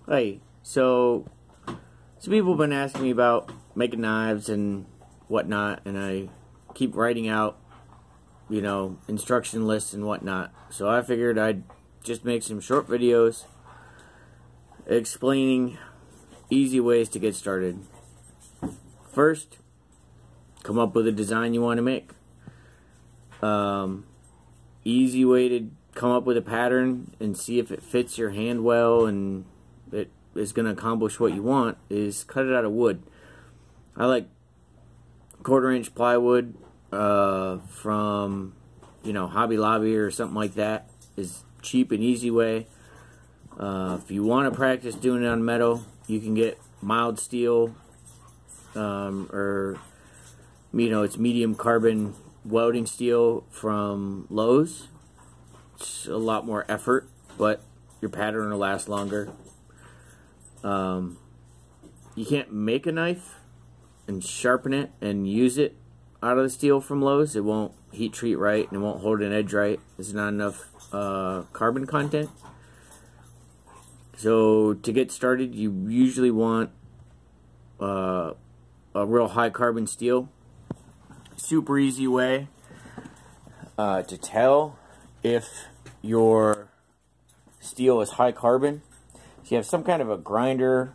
Hey, so some people have been asking me about making knives and whatnot, and I keep writing out, instruction lists and whatnot. So I figured I'd just make some short videos explaining easy ways to get started. First, come up with a design you want to make. Easy way to come up with a pattern and see if it fits your hand well and it is going to accomplish what you want is cut it out of wood. I like 1/4-inch plywood from Hobby Lobby or something like that. Is cheap and easy way. If you want to practice doing it on metal, you can get mild steel or it's medium carbon welding steel from Lowe's. It's a lot more effort, but your pattern will last longer. You can't make a knife and sharpen it and use it out of the steel from Lowe's. It won't heat treat right and it won't hold an edge right. There's not enough carbon content. So to get started, you usually want a real high carbon steel. Super easy way to tell if your steel is high carbon. If you have some kind of a grinder,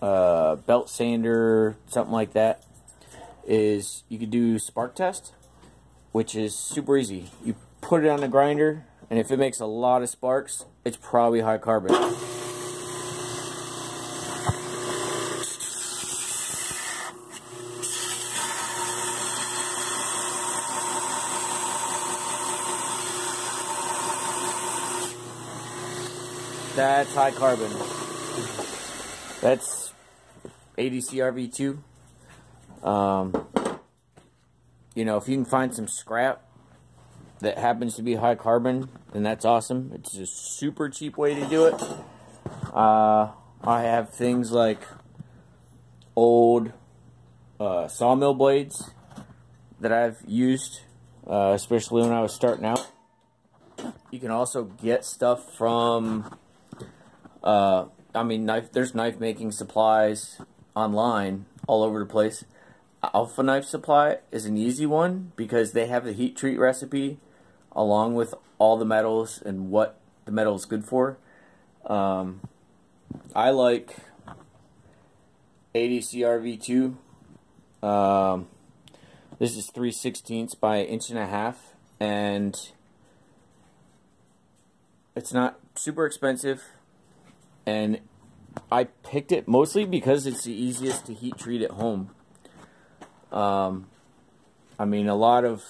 belt sander, something like that, is you could do spark test, which is super easy. You put it on the grinder, and if it makes a lot of sparks, it's probably high carbon. That's high carbon. That's ADCRV2. If you can find some scrap that happens to be high carbon, then that's awesome. It's a super cheap way to do it. I have things like old sawmill blades that I've used, especially when I was starting out. You can also get stuff from there's knife making supplies online all over the place. Alpha Knife Supply is an easy one because they have the heat treat recipe along with all the metals and what the metal is good for. I like ADCRV2. This is 3/16 by 1.5 inches, and it's not super expensive. And I picked it mostly because it's the easiest to heat treat at home. A lot of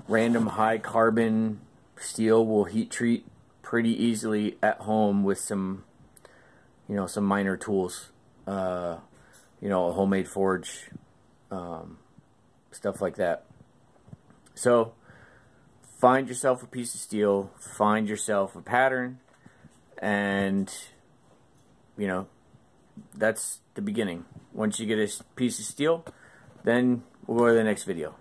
random high carbon steel will heat treat pretty easily at home with some minor tools. A homemade forge, stuff like that. So find yourself a piece of steel, find yourself a pattern, and that's the beginning. Once you get a piece of steel, then we'll go to the next video.